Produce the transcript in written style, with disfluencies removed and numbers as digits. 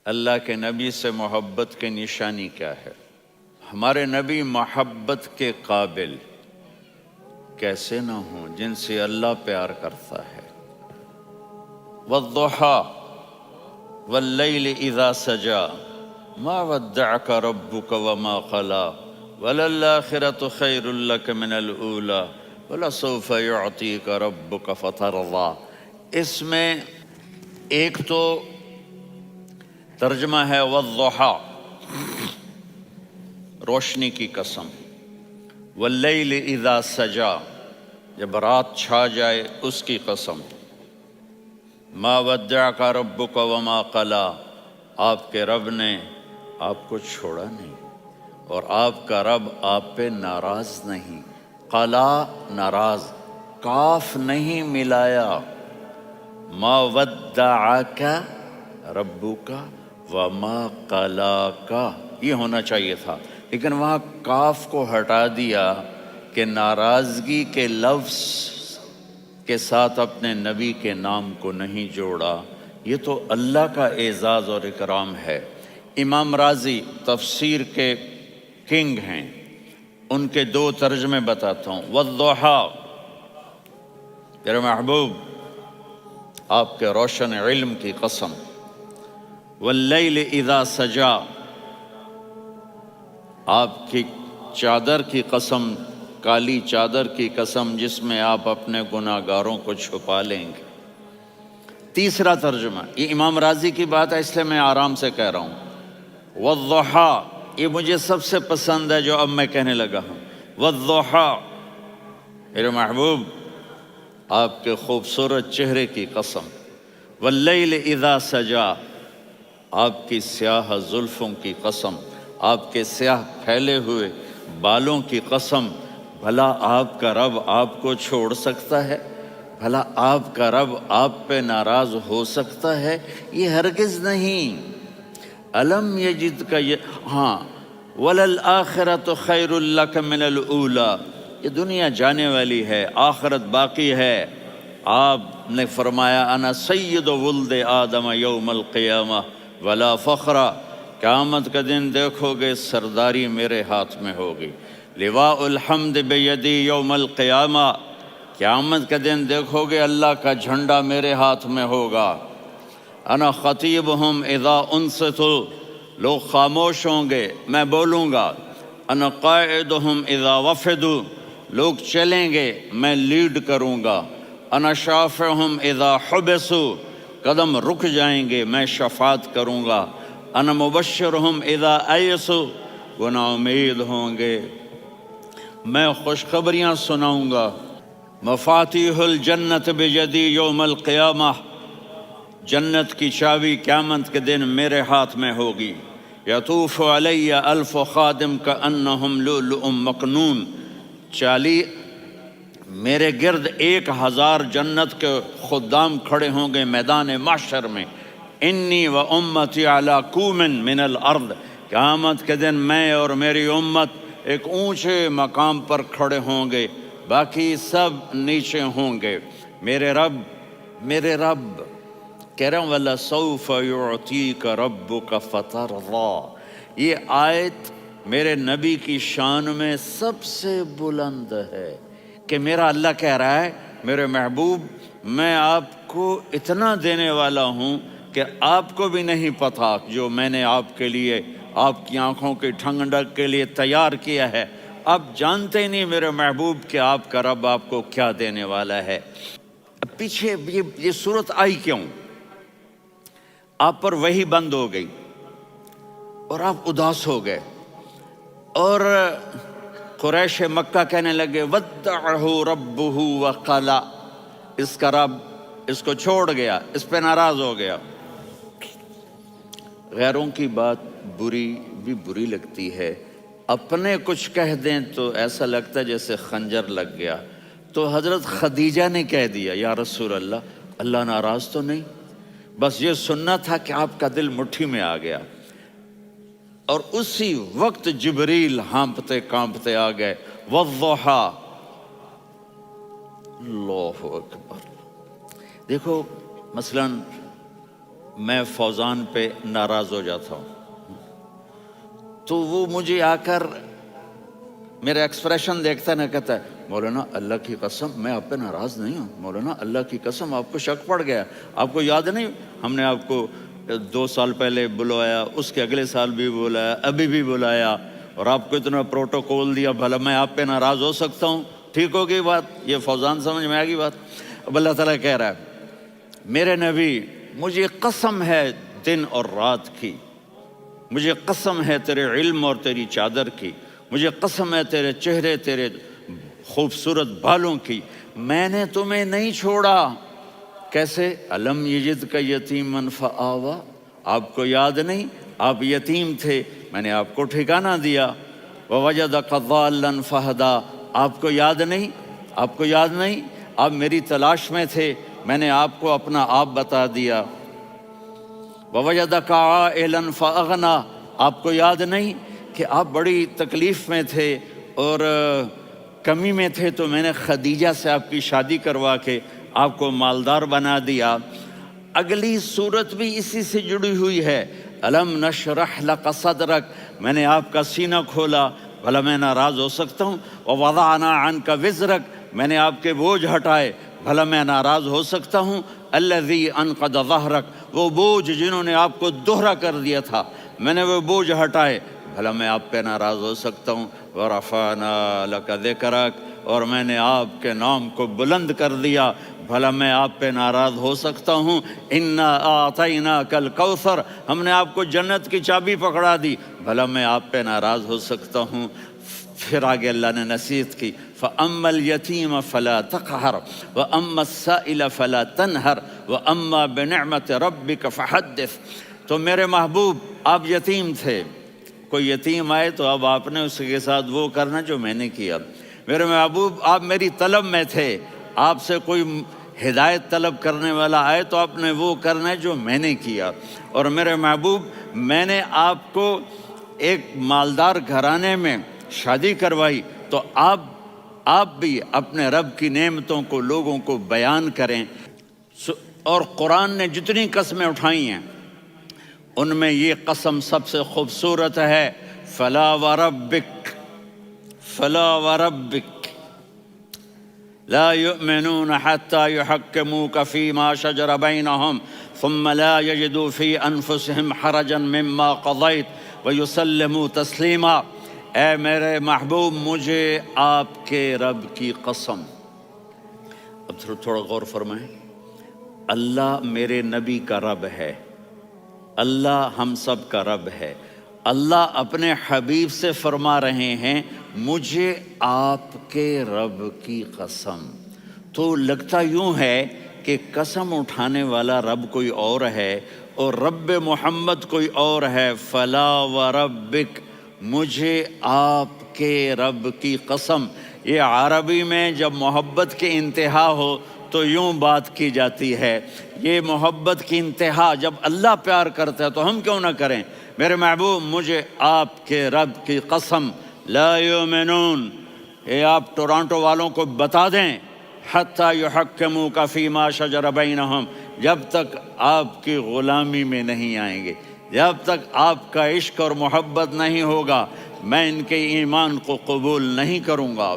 اللہ کے نبی سے محبت کی نشانی کیا ہے؟ ہمارے نبی محبت کے قابل کیسے نہ ہوں جن سے اللہ پیار کرتا ہے۔ والضحیٰ واللیل اذا سجا ما ودعک ربک وما قلی وللآخرۃ خیر لک من الاولی ولسوف یعطیک ربک فترضی۔ اس میں ایک تو ترجمہ ہے والضحیٰ، روشنی کی قسم، واللیل اذا سجا، جب رات چھا جائے اس کی قسم، ما ودعک ربک وما قلی، آپ کے رب نے آپ کو چھوڑا نہیں اور آپ کا رب آپ پہ ناراض نہیں۔ قلا ناراض، کاف نہیں ملایا، ما ودعک ربک وما قلاک یہ ہونا چاہیے تھا، لیکن وہاں کاف کو ہٹا دیا کہ ناراضگی کے لفظ کے ساتھ اپنے نبی کے نام کو نہیں جوڑا۔ یہ تو اللہ کا اعزاز اور اکرام ہے۔ امام رازی تفسیر کے کنگ ہیں، ان کے دو ترجمے بتاتا ہوں۔ والضحیٰ، میرے محبوب آپ کے روشن علم کی قسم، واللیل اذا سجا، آپ کی چادر کی قسم، کالی چادر کی قسم جس میں آپ اپنے گناہ گاروں کو چھپا لیں گے۔ تیسرا ترجمہ، یہ امام راضی کی بات ہے اس لیے میں آرام سے کہہ رہا ہوں۔ والضحیٰ، یہ مجھے سب سے پسند ہے جو اب میں کہنے لگا ہوں۔ والضحیٰ، میرے محبوب آپ کے خوبصورت چہرے کی قسم، واللیل اذا سجا، آپ کی سیاہ زلفوں کی قسم، آپ کے سیاہ پھیلے ہوئے بالوں کی قسم۔ بھلا آپ کا رب آپ کو چھوڑ سکتا ہے؟ بھلا آپ کا رب آپ پہ ناراض ہو سکتا ہے؟ یہ ہرگز نہیں۔ الم یجدک، ہاں، وللآخرۃ خیر لک من الاولی، یہ دنیا جانے والی ہے، آخرت باقی ہے۔ آپ نے فرمایا انا سید ولد آدم یوم القیامہ ولا فخر، قیامت کا دن دیکھو گے سرداری میرے ہاتھ میں ہوگی۔ لواء الحمد بیدی یوم القیامہ، قیامت کا دن دیکھو گے اللہ کا جھنڈا میرے ہاتھ میں ہوگا۔ انا خطیبہم اذا انصتوا، لوگ خاموش ہوں گے میں بولوں گا۔ انا قائدہم اذا وفدوا، لوگ چلیں گے میں لیڈ کروں گا۔ انا شافعہم اذا حبسوا، قدم رک جائیں گے میں شفاعت کروں گا۔ انا مبشرہم اذا ایسوا، وہ نا امید ہوں گے میں خوشخبریاں سناؤں گا۔ مفاتیح الجنت بیدی یوم القیامہ، جنت کی چابی قیامت کے دن میرے ہاتھ میں ہوگی۔ یطوف علی الف خادم کانہم لؤلؤ مکنون، میرے گرد 1000 جنت کے خدام کھڑے ہوں گے میدان محشر میں۔ انی و امتی علی کوم من الارض، قیامت کے دن میں اور میری امت ایک اونچے مقام پر کھڑے ہوں گے، باقی سب نیچے ہوں گے۔ میرے رب کہہ رہا ہوں وَلَسَوْفَ يُعْطِيكَ رَبُّكَ فَتَرْضَى، یہ آیت میرے نبی کی شان میں سب سے بلند ہے کہ میرا اللہ کہہ رہا ہے میرے محبوب میں آپ کو اتنا دینے والا ہوں کہ آپ کو بھی نہیں پتا جو میں نے آپ کے لیے، آپ کی آنکھوں کی ٹھنڈک کے لیے تیار کیا ہے۔ آپ جانتے نہیں میرے محبوب کہ آپ کا رب آپ کو کیا دینے والا ہے۔ پیچھے یہ صورت آئی کیوں؟ آپ پر وحی بند ہو گئی اور آپ اداس ہو گئے، اور قریش مکہ کہنے لگے ودعہ ربہ وقلا، اس کا رب اس کو چھوڑ گیا، اس پہ ناراض ہو گیا۔ غیروں کی بات بری لگتی ہے، اپنے کچھ کہہ دیں تو ایسا لگتا ہے جیسے خنجر لگ گیا۔ تو حضرت خدیجہ نے کہہ دیا یا رسول اللہ، اللہ ناراض تو نہیں؟ بس یہ سننا تھا کہ آپ کا دل مٹھی میں آ گیا۔ اور اسی وقت جبریل ہانپتے کانپتے آ گئے۔ والضحیٰ، اللہ اکبر۔ دیکھو مثلاً میں فوزان پہ ناراض ہو جاتا ہوں تو وہ مجھے آ کر میرا ایکسپریشن دیکھتا ہے نا، کہتا ہے مولانا اللہ کی قسم میں آپ پہ ناراض نہیں ہوں، مولانا اللہ کی قسم آپ کو شک پڑ گیا، آپ کو یاد نہیں ہم نے آپ کو 2 سال پہلے بلوایا، اس کے اگلے سال بھی بلایا، ابھی بھی بلایا، اور آپ کو اتنا پروٹوکول دیا، بھلا میں آپ پہ ناراض ہو سکتا ہوں؟ ٹھیک ہوگی بات؟ یہ فوزان سمجھ میں آ گئی بات؟ اب اللہ تعالیٰ کہہ رہا ہے میرے نبی مجھے قسم ہے دن اور رات کی، مجھے قسم ہے تیرے علم اور تیری چادر کی، مجھے قسم ہے تیرے چہرے، تیرے خوبصورت بالوں کی، میں نے تمہیں نہیں چھوڑا۔ کیسے؟ الم یجد کا یتیمن فآوا، آپ کو یاد نہیں آپ یتیم تھے، میں نے آپ کو ٹھکانہ دیا۔ ووجدک ضالا فہدا، آپ کو یاد نہیں، آپ کو یاد نہیں آپ میری تلاش میں تھے، میں نے آپ کو اپنا آپ بتا دیا۔ ووجدک عائلا فاغنا، آپ کو یاد نہیں کہ آپ بڑی تکلیف میں تھے اور کمی میں تھے تو میں نے خدیجہ سے آپ کی شادی کروا کے آپ کو مالدار بنا دیا۔ اگلی صورت بھی اسی سے جڑی ہوئی ہے، الم نشرح لک صدرک، میں نے آپ کا سینہ کھولا، بھلا میں ناراض ہو سکتا ہوں؟ ووضعنا عنک وزرک، میں نے آپ کے بوجھ ہٹائے، بھلا میں ناراض ہو سکتا ہوں؟ الذی انقض ظہرک، وہ بوجھ جنہوں نے آپ کو دوہرا کر دیا تھا، میں نے وہ بوجھ ہٹائے، بھلا میں آپ پہ ناراض ہو سکتا ہوں؟ ورفعنا لک ذکرک، اور میں نے آپ کے نام کو بلند کر دیا، بھلا میں آپ پہ ناراض ہو سکتا ہوں؟ انا اعطیناک الکوثر، ہم نے آپ کو جنت کی چابی پکڑا دی، بھلا میں آپ پہ ناراض ہو سکتا ہوں؟ پھر آگے اللہ نے نصیحت کی، فَأَمَّا الْيَتِيمَ فَلَا تَقْهَرْ وَأَمَّا السَّائِلَ فَلَا تَنْهَرْ وَأَمَّا بِنِعْمَةِ رَبِّكَ فَحَدِّثْ۔ تو میرے محبوب آپ یتیم تھے، کوئی یتیم آئے تو اب آپ نے اس کے ساتھ وہ کرنا جو میں نے کیا۔ میرے محبوب آپ میری طلب میں تھے، آپ سے کوئی ہدایت طلب کرنے والا آئے تو آپ نے وہ کرنا ہے جو میں نے کیا۔ اور میرے محبوب میں نے آپ کو ایک مالدار گھرانے میں شادی کروائی تو آپ بھی اپنے رب کی نعمتوں کو لوگوں کو بیان کریں۔ اور قرآن نے جتنی قسمیں اٹھائی ہیں ان میں یہ قسم سب سے خوبصورت ہے، فلا وربک، فلا وربک لا يؤمنون حتى يحكموك فيما شجر بينهم ثم لا يجدوا في انفسهم حرجا مما قضيت ويسلموا تسلیما۔ اے میرے محبوب مجھے آپ کے رب کی قسم، اب تھوڑا غور فرمائیں، اللہ میرے نبی کا رب ہے، اللہ ہم سب کا رب ہے، اللہ اپنے حبیب سے فرما رہے ہیں مجھے آپ کے رب کی قسم۔ تو لگتا یوں ہے کہ قسم اٹھانے والا رب کوئی اور ہے اور رب محمد کوئی اور ہے۔ فلا وربک، مجھے آپ کے رب کی قسم۔ یہ عربی میں جب محبت کی انتہا ہو تو یوں بات کی جاتی ہے، یہ محبت کی انتہا جب اللہ پیار کرتا ہے تو ہم کیوں نہ کریں؟ میرے محبوب مجھے آپ کے رب کی قسم، لا یؤمنون، یہ آپ ٹورانٹو والوں کو بتا دیں، حتی یحکموک فیما شجر بینہم، جب تک آپ کی غلامی میں نہیں آئیں گے، جب تک آپ کا عشق اور محبت نہیں ہوگا میں ان کے ایمان کو قبول نہیں کروں گا۔